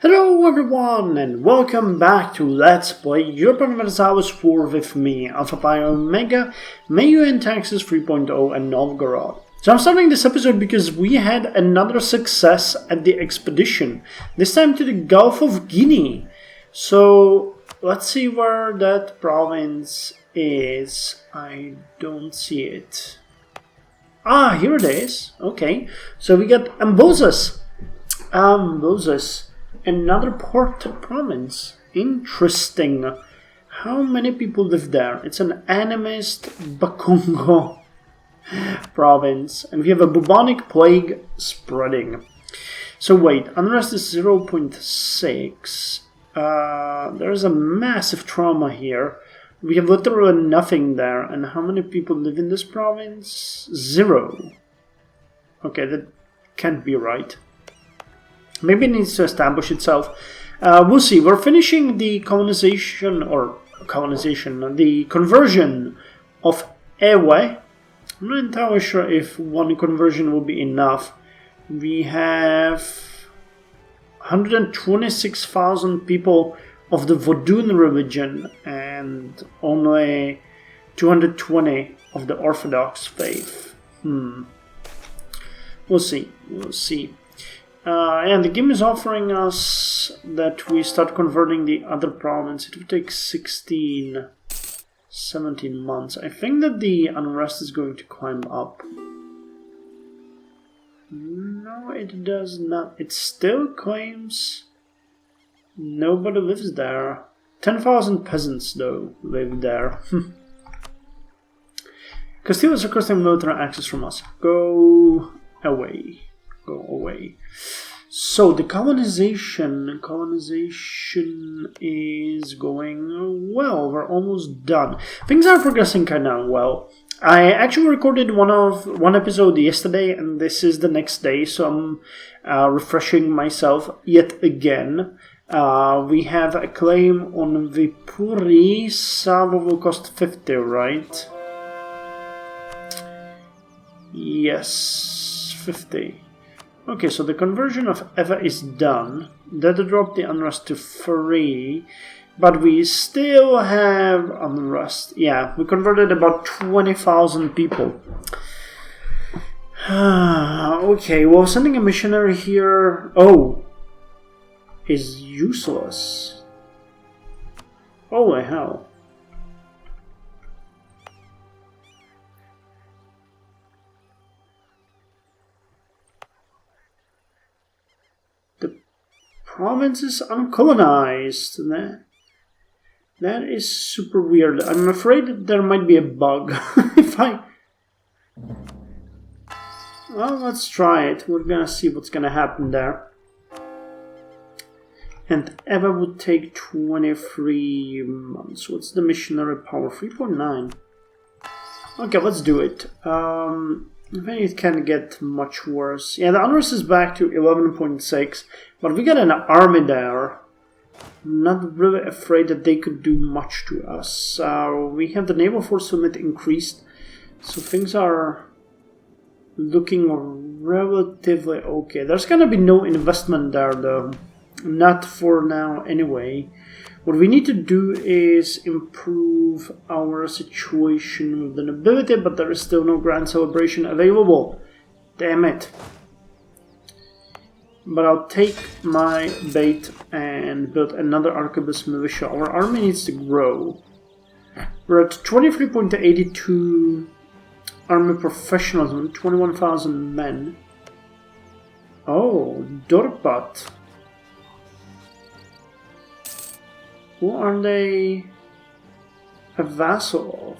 Hello everyone and welcome back to Let's Play Europa Universalis IV with me, Alpha Pi Omega, Meiou Taxes 3.0 and Novgorod. So I'm starting this episode because we had another success at the expedition, this time to the Gulf of Guinea. So let's see where that province is. I don't see it. Ah, here it is. Okay, so we got Ambosas. Another port province. Interesting. How many people live there? It's an animist Bakongo province. And we have a bubonic plague spreading. So wait, unrest is 0.6. There's a massive trauma here. We have literally nothing there. And how many people live in this province? 0. Okay, that can't be right. Maybe it needs to establish itself. We'll see. We're finishing the the conversion of Ewe. I'm not entirely sure if one conversion will be enough. We have 126,000 people of the Vodun religion and only 220 of the Orthodox faith. We'll see. And the game is offering us that we start converting the other province. It will take 17 months. I think that the unrest is going to climb up. No, it does not. It still claims nobody lives there. 10,000 peasants, though, live there. Castile is requesting military access from us. Go away. So the colonization is going well. We're almost done. Things are progressing kind of well. I actually recorded one episode yesterday, and this is the next day, so I'm refreshing myself yet again. We have a claim on Vipuri. Savo will cost 50, right? Yes, 50. Okay, so the conversion of Eva is done. That dropped the unrest to 3, but we still have unrest. Yeah, we converted about 20,000 people. Okay, well, sending a missionary here, is useless. Holy hell. Province is uncolonized. That is super weird. I'm afraid that there might be a bug. Well, let's try it. We're gonna see what's gonna happen there. And Eva would take 23 months. What's the missionary power? 3.9. Okay, let's do it. I think it can get much worse. Yeah, the unrest is back to 11.6, but we got an army there. I'm not really afraid that they could do much to us. We have the naval force limit increased, so things are looking relatively okay. There's gonna be no investment there though. Not for now anyway. What we need to do is improve our situation with the nobility, but there is still no grand celebration available. Damn it. But I'll take my bait and build another arquebus militia. Our army needs to grow. We're at 23.82 army professionals, 21,000 men. Oh, Dorpat. Who are they a vassal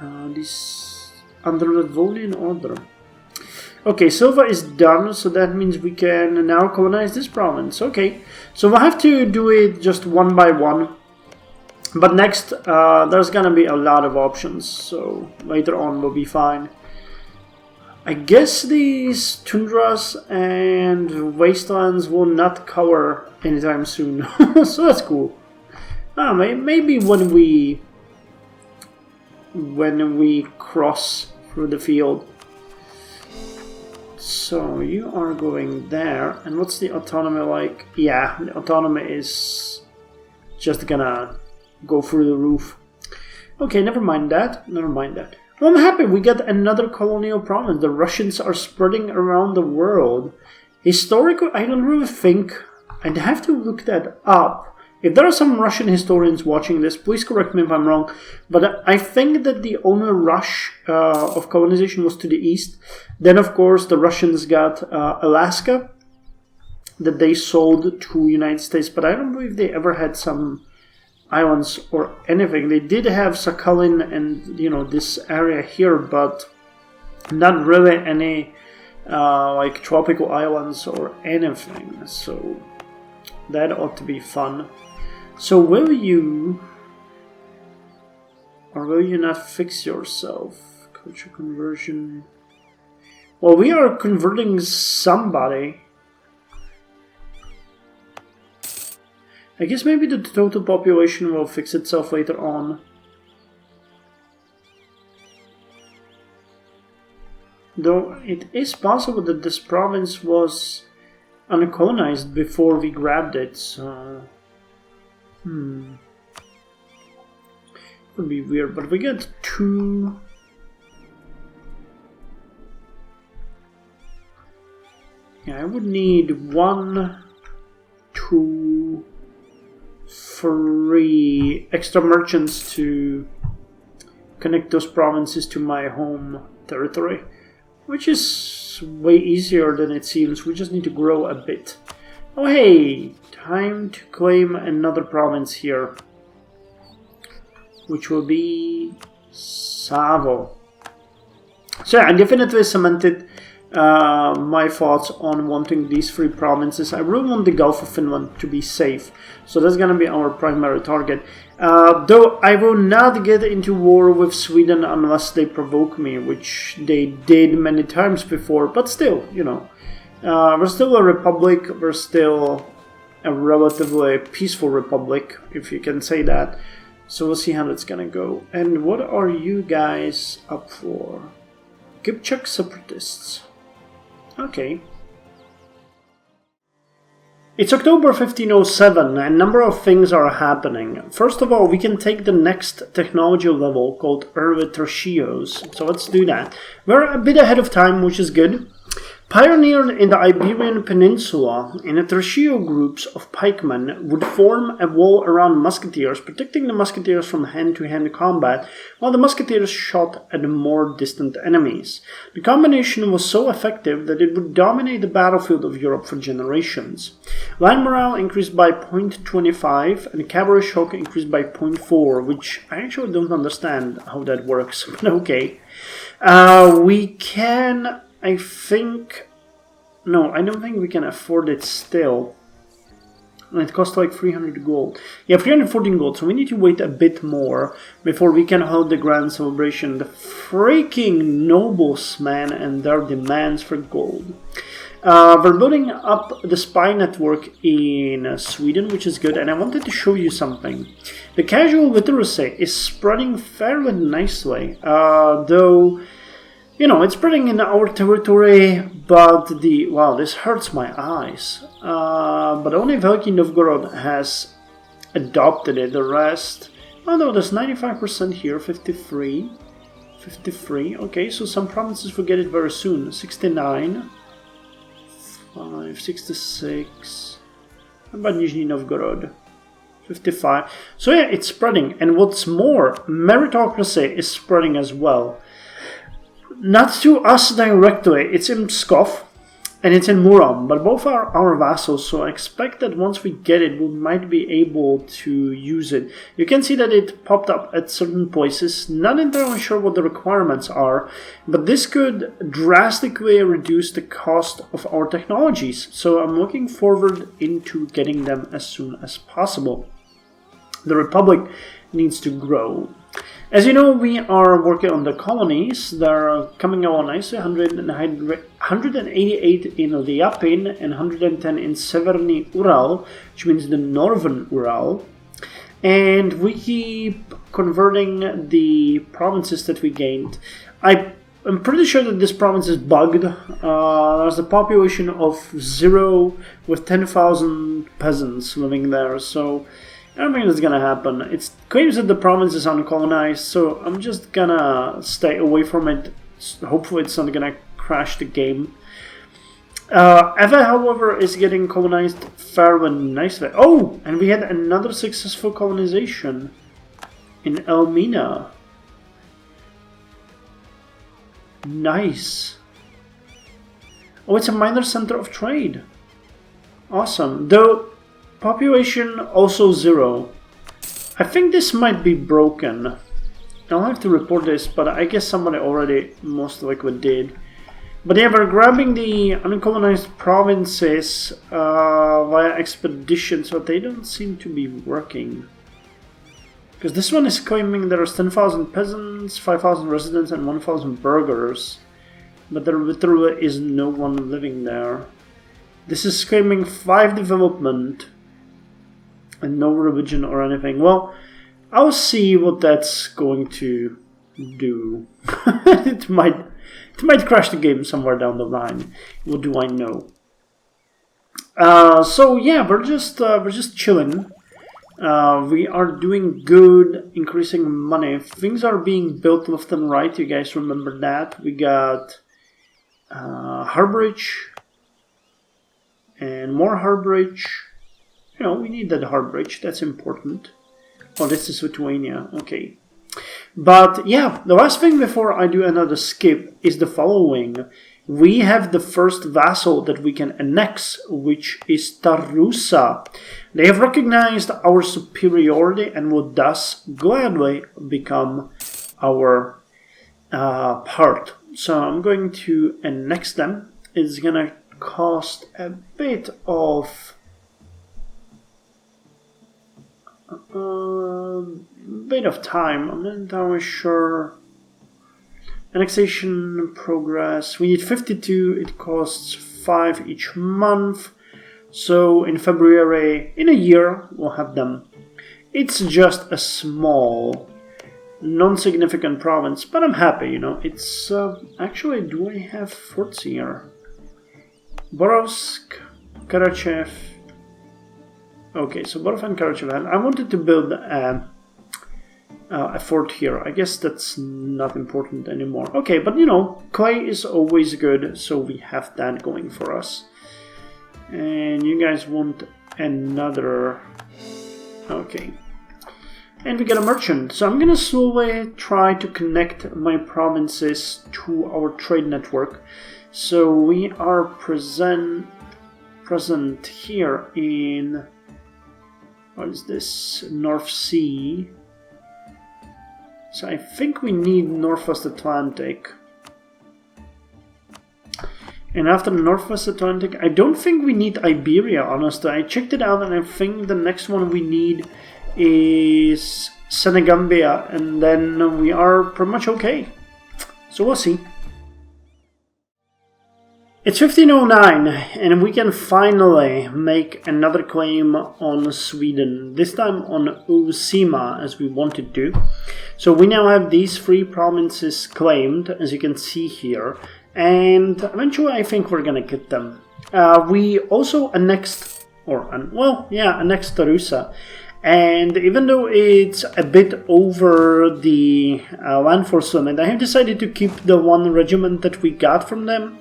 of? This under the Livonian order. Okay, Silva is done, so that means we can now colonize this province. Okay, so we'll have to do it just one by one. But next, there's gonna be a lot of options, so later on we'll be fine. I guess these tundras and wastelands will not cover anytime soon, so that's cool. Maybe when we cross through the field. So you are going there, and what's the autonomy like? Yeah, the autonomy is just gonna go through the roof. Okay, never mind that. Never mind that. Well, I'm happy we get another colonial province. The Russians are spreading around the world. Historical, I don't really think. I'd have to look that up. If there are some Russian historians watching this, please correct me if I'm wrong. But I think that the only rush of colonization was to the east. Then, of course, the Russians got Alaska that they sold to the United States. But I don't believe they ever had some islands or anything. They did have Sakhalin and, you know, this area here, but not really any like tropical islands or anything. So that ought to be fun. So will you, or will you not fix yourself? Culture conversion. Well, we are converting somebody. I guess maybe the total population will fix itself later on. Though it is possible that this province was uncolonized before we grabbed it, so... Would be weird, but we get 2... Yeah, I would need 1, 2, 3 extra merchants to connect those provinces to my home territory, which is way easier than it seems. We just need to grow a bit. Oh hey, time to claim another province here, which will be Savo. So yeah, I definitely cemented my thoughts on wanting these 3 provinces. I really want the Gulf of Finland to be safe, so that's gonna be our primary target. Though I will not get into war with Sweden unless they provoke me, which they did many times before, but still, you know. We're still a republic, we're still a relatively peaceful republic, if you can say that. So we'll see how that's gonna go. And what are you guys up for? Kipchak separatists. Okay. It's October 1507, and a number of things are happening. First of all, we can take the next technology level called early tertios. So let's do that. We're a bit ahead of time, which is good. Pioneered in the Iberian Peninsula, in a tertio groups of pikemen would form a wall around musketeers, protecting the musketeers from hand-to-hand combat, while the musketeers shot at more distant enemies. The combination was so effective that it would dominate the battlefield of Europe for generations. Line morale increased by 0.25 and cavalry shock increased by 0.4, which I actually don't understand how that works, but okay. We can... I think... No, I don't think we can afford it still. It costs like 300 gold. Yeah, 314 gold, so we need to wait a bit more before we can hold the grand celebration. The freaking nobles, man, and their demands for gold. We're building up the spy network in Sweden, which is good, and I wanted to show you something. The casual literacy is spreading fairly nicely, though... You know, it's spreading in our territory, but the... Wow, this hurts my eyes. But only Veliki Novgorod has adopted it. The rest... Oh no, there's 95% here, 53. 53, okay, so some provinces will get it very soon. 69. 5, 66. How about Nizhny Novgorod? 55. So yeah, it's spreading. And what's more, meritocracy is spreading as well. Not to us directly, it's in Pskov and it's in Murom, but both are our vassals, so I expect that once we get it, we might be able to use it. You can see that it popped up at certain places, not entirely sure what the requirements are, but this could drastically reduce the cost of our technologies, so I'm looking forward into getting them as soon as possible. The Republic needs to grow. As you know, we are working on the colonies. They're coming along nicely. 188 in Lyapin and 110 in Severny Ural, which means the northern Ural. And we keep converting the provinces that we gained. I I'm pretty sure that this province is bugged. There's a population of 0 with 10,000 peasants living there, so I don't think that's gonna happen. It claims that the province is uncolonized, so I'm just gonna stay away from it. Hopefully it's not gonna crash the game. Eva, however, is getting colonized fairly nicely. Oh, and we had another successful colonization in Elmina. Nice. Oh, it's a minor center of trade. Awesome. Though, population also 0. I think this might be broken. I'll have to report this, but I guess somebody already most likely did. But yeah, we're grabbing the uncolonized provinces via expedition, so they don't seem to be working. Because this one is claiming there's 10,000 peasants, 5,000 residents, and 1,000 burghers. But there literally is no one living there. This is claiming 5 development and no religion or anything. Well, I'll see what that's going to do. It might crash the game somewhere down the line. What do I know? So yeah, we're just chilling. We are doing good, increasing money. Things are being built left and right. You guys remember that? We got Harbridge and more Harbridge. You know, we need that Harbridge. That's important. Oh, this is Lithuania. Okay. But yeah, the last thing before I do another skip is the following. We have the first vassal that we can annex, which is Tarusa. They have recognized our superiority and will thus gladly become our part. So I'm going to annex them. It's gonna cost a bit of time. I'm not entirely sure. Annexation progress. We need 52. It costs 5 each month. So in February, in a year, we'll have them. It's just a small, non-significant province, but I'm happy, you know. It's actually, do I have forts here? Borovsk, Karachev. Okay, so Borov and Karachev. I wanted to build a fort here. I guess that's not important anymore. Okay, but you know, clay is always good, so we have that going for us. And you guys want another... Okay. And we get a merchant. So I'm gonna slowly try to connect my provinces to our trade network. So we are present here in... What is this? North Sea. So I think we need Northwest Atlantic. And after the Northwest Atlantic, I don't think we need Iberia, honestly. I checked it out and I think the next one we need is Senegambia. And then we are pretty much okay. So we'll see. It's 1509 and we can finally make another claim on Sweden. This time on Uusimaa as we wanted to. So we now have these 3 provinces claimed, as you can see here. And eventually I think we're gonna get them. We also annexed, annexed Tarusa. And even though it's a bit over the land force limit, I have decided to keep the 1 regiment that we got from them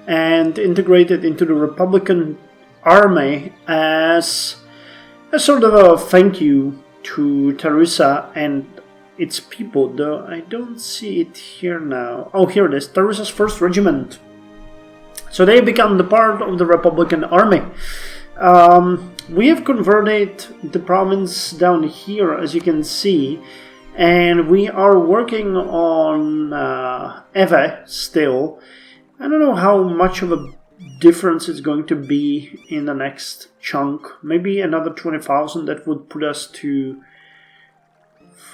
and integrate it into the Republican army as a sort of a thank you to Tarusa and its people, though I don't see it here now. Oh, here it is, Tarusa's 1st regiment. So they become the part of the Republican army. We have converted the province down here, as you can see, and we are working on Eve still. I don't know how much of a difference it's going to be in the next chunk. Maybe another 20,000. That would put us to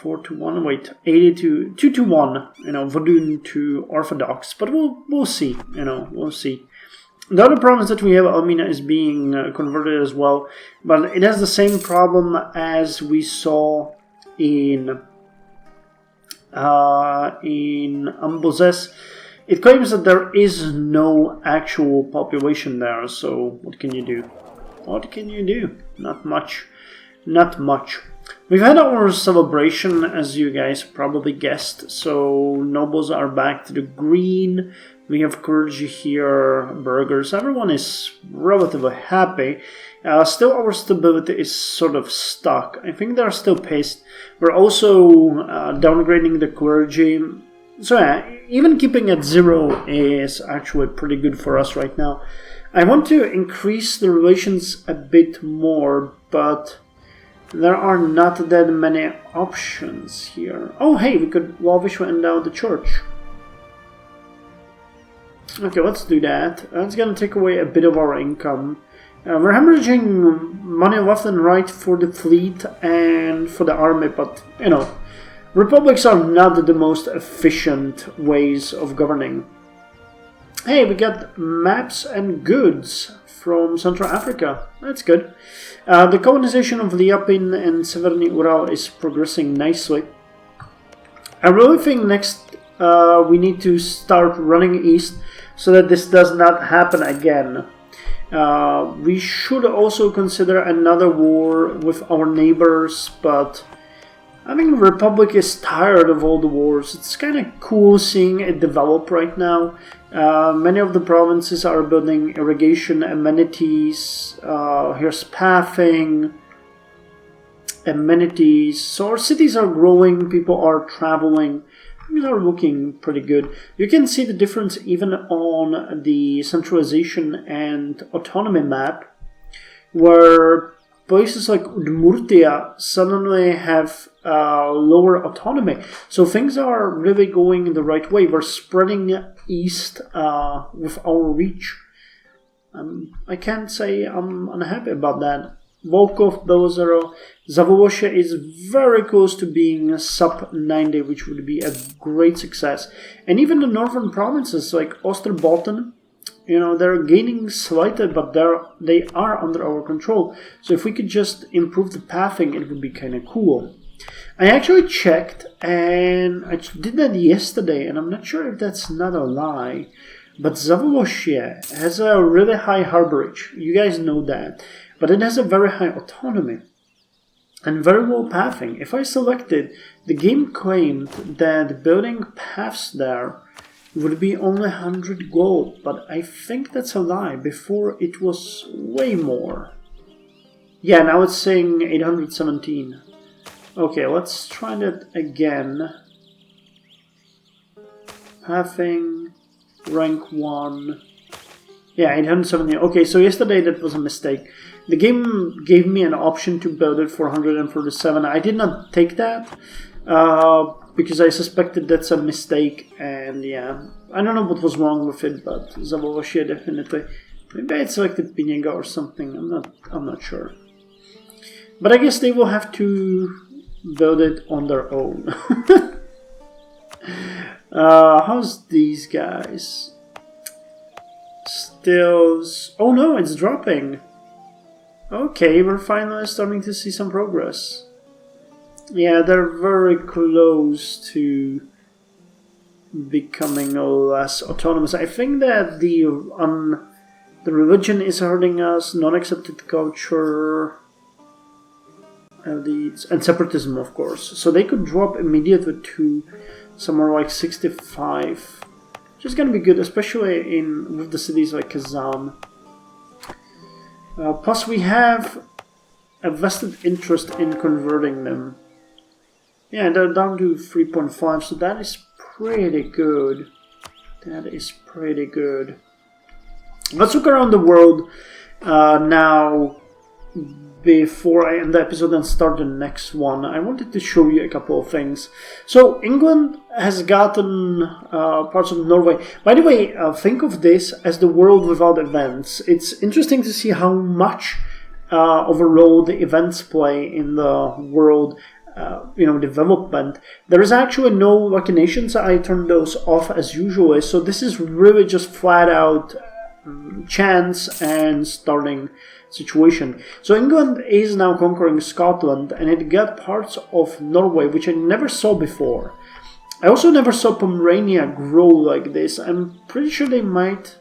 4-1. Wait, 80 to 2-1. You know, Vodun to Orthodox. But we'll see. You know, we'll see. The other province that we have, Elmina, is being converted as well, but it has the same problem as we saw in Ambozes. it claims that there is no actual population there, so what can you do? What can you do? Not much. Not much. We've had our celebration, as you guys probably guessed, so nobles are back to the green. We have clergy here, burghers. Everyone is relatively happy. Still, our stability is sort of stuck. I think they're still pissed. We're also downgrading the clergy. So yeah, even keeping at 0 is actually pretty good for us right now. I want to increase the relations a bit more, but there are not that many options here. Oh hey, we could lavish endow the church. Okay, let's do that. That's gonna take away a bit of our income. We're hemorrhaging money left and right for the fleet and for the army, but you know, republics are not the most efficient ways of governing. Hey, we got maps and goods from Central Africa. That's good. The colonization of Liapin and Severny Ural is progressing nicely. I really think next we need to start running east so that this does not happen again. We should also consider another war with our neighbors, but I think the Republic is tired of all the wars. It's kind of cool seeing it develop right now. Many of the provinces are building irrigation amenities. Here's pathing, amenities. So our cities are growing, people are traveling. Things are looking pretty good. You can see the difference even on the centralization and autonomy map, where places like Udmurtia suddenly have lower autonomy. So things are really going in the right way. We're spreading east with our reach. I can't say I'm unhappy about that. Volkov, Belozero, Zavoloshe is very close to being sub 90, which would be a great success. And even the northern provinces like Osterbotten, you know, they're gaining slightly, but they are under our control. So if we could just improve the pathing, it would be kind of cool. I actually checked, and I did that yesterday, and I'm not sure if that's not a lie, but Zavoloshe has a really high harborage. You guys know that. But it has a very high autonomy and very low pathing. If I selected, the game claimed that building paths there would be only 100 gold, but I think that's a lie. Before it was way more. Yeah, now it's saying 817. Okay, let's try that again. Pathing, rank 1. Yeah, 870. Okay, so yesterday that was a mistake. The game gave me an option to build it for 147. I did not take that because I suspected that's a mistake. And yeah, I don't know what was wrong with it, but Zavoloshe definitely. Maybe I selected Pinega or something. I'm not sure. But I guess they will have to build it on their own. How's these guys? Stills. Oh no, it's dropping. Okay, we're finally starting to see some progress. Yeah, they're very close to becoming less autonomous. I think that the religion is hurting us, non-accepted culture, and separatism, of course. So they could drop immediately to somewhere like 65, which is going to be good, especially with the cities like Kazan. Plus, we have a vested interest in converting them. Yeah, they're down to 3.5, so that is pretty good. That is pretty good. Let's look around the world now. Before I end the episode and start the next one, I wanted to show you a couple of things. So England has gotten parts of Norway. By the way, think of this as the world without events. It's interesting to see how much of a role the events play in the world development. There is actually no lucky nations. I turned those off as usual. So this is really just flat out chance and starting situation. So England is now conquering Scotland, and it got parts of Norway, which I never saw before. I also never saw Pomerania grow like this. I'm pretty sure they might...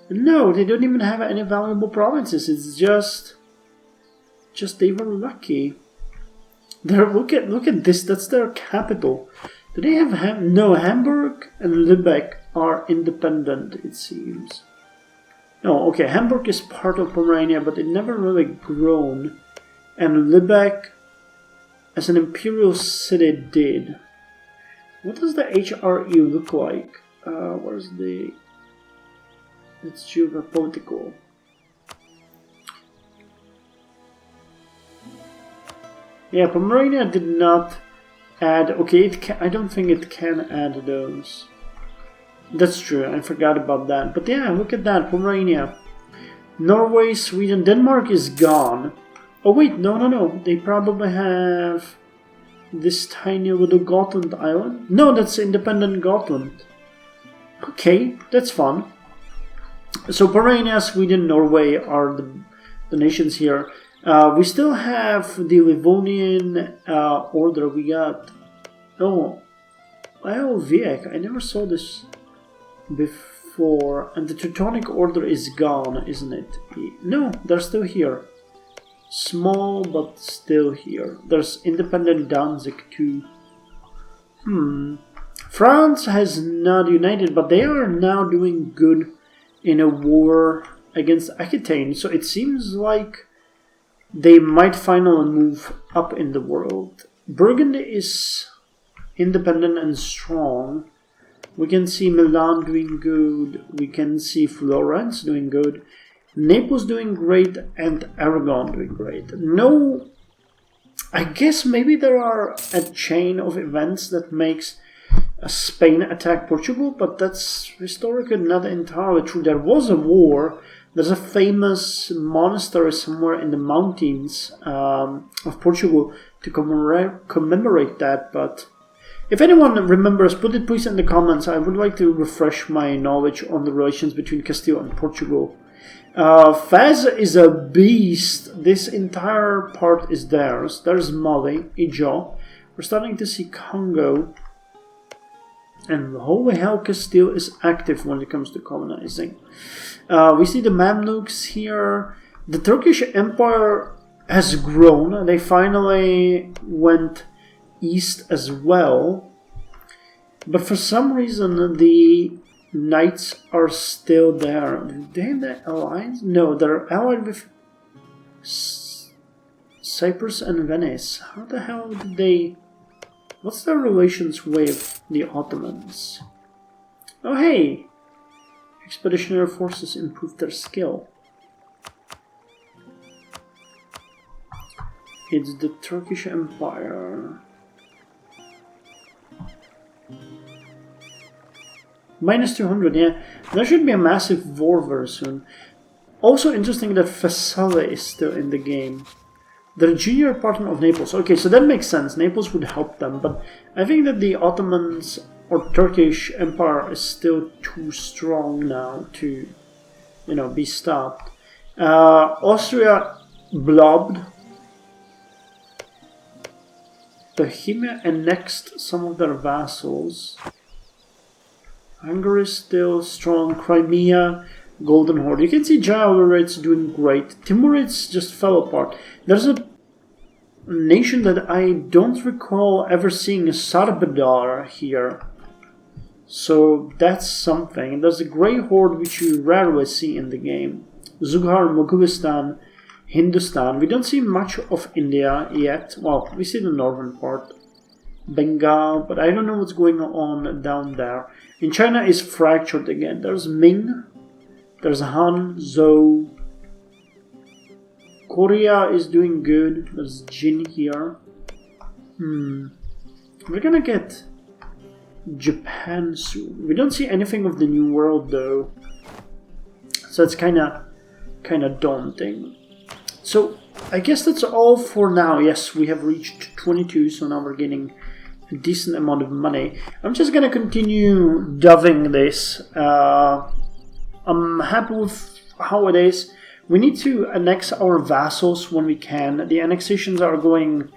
No, they don't even have any valuable provinces. It's just they were lucky. Look at this. That's their capital. Do they have no? Hamburg and Lübeck are independent, it seems. No, okay. Hamburg is part of Pomerania, but it never really grown. And Lübeck, as an imperial city, did. What does the HRE look like? Where's the... It's geopolitical. Yeah, Pomerania did not add... Okay, I don't think it can add those. That's true, I forgot about that. But yeah, look at that, Pomerania. Norway, Sweden, Denmark is gone. Oh wait, no. They probably have this tiny little Gotland island. No, that's independent Gotland. Okay, that's fun. So Pomerania, Sweden, Norway are the nations here. We still have the Livonian order. We got... Oh, Viek. I never saw this before. And the Teutonic order is gone, isn't it? No, they're still here. Small, but still here. There's independent Danzig too. France has not united, but they are now doing good in a war against Aquitaine. So it seems like they might finally move up in the world. Burgundy is independent and strong. We can see Milan doing good. We can see Florence doing good. Naples doing great and Aragon doing great. No, I guess maybe there are a chain of events that makes Spain attack Portugal, but that's historically not entirely true. There was a war. There's a famous monastery somewhere in the mountains of Portugal to commemorate that, but if anyone remembers, put it please in the comments. I would like to refresh my knowledge on the relations between Castile and Portugal. Fez is a beast. This entire part is theirs. There's Mali, Ijo. We're starting to see Congo. And holy hell, Castile is active when it comes to colonizing. We see the Mamluks here. The Turkish Empire has grown. They finally went east as well. But for some reason, the Knights are still there. Do they have the alliance? No, they're allied with Cyprus and Venice. How the hell did they... What's their relations with the Ottomans? Oh hey! Expeditionary forces improved their skill. It's the Turkish Empire. Minus 200, yeah. There should be a massive war very soon. Also interesting that Fassale is still in the game. The junior partner of Naples. Okay, so that makes sense. Naples would help them, but I think that the Ottomans or Turkish Empire is still too strong now to, be stopped. Austria blobbed. Bohemia annexed some of their vassals. Hungary is still strong. Crimea, Golden Horde. You can see Jailorids doing great. Timurids just fell apart. There's a nation that I don't recall ever seeing a Sarbadar here. So that's something. There's a Grey Horde which you rarely see in the game. Zughar, Moghulistan, Hindustan. We don't see much of India yet. Well, we see the northern part. Bengal, but I don't know what's going on down there. And China is fractured again. There's Ming, there's Han, Zhou. Korea is doing good. There's Jin here. We're gonna get Japan soon. We don't see anything of the New World though. So it's kinda daunting. So I guess that's all for now. Yes, we have reached 22, so now we're getting a decent amount of money. I'm just gonna continue doving this. I'm happy with how it is. We need to annex our vassals when we can. The annexations are going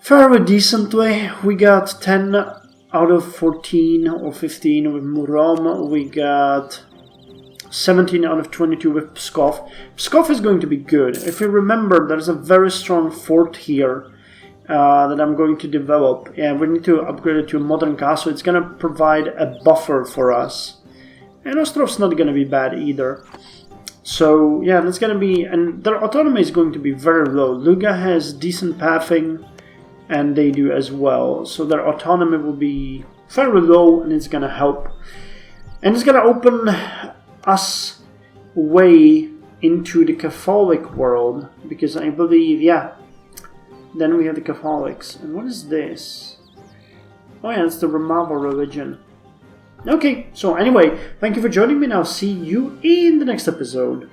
fairly decently. We got 10 out of 14 or 15 with Murom. We got 17 out of 22 with Pskov. Pskov is going to be good. If you remember, there's a very strong fort here that I'm going to develop. And we need to upgrade it to a modern castle. It's going to provide a buffer for us. And Ostrov's not going to be bad either. So, yeah, that's going to be... And their autonomy is going to be very low. Luga has decent pathing, and they do as well. So their autonomy will be fairly low, and it's going to help. And it's going to open us way into the Catholic world. Because I believe, yeah, then we have the Catholics. And what is this? Oh yeah, it's the Ramava religion. Okay, so anyway, thank you for joining me, and I'll see you in the next episode.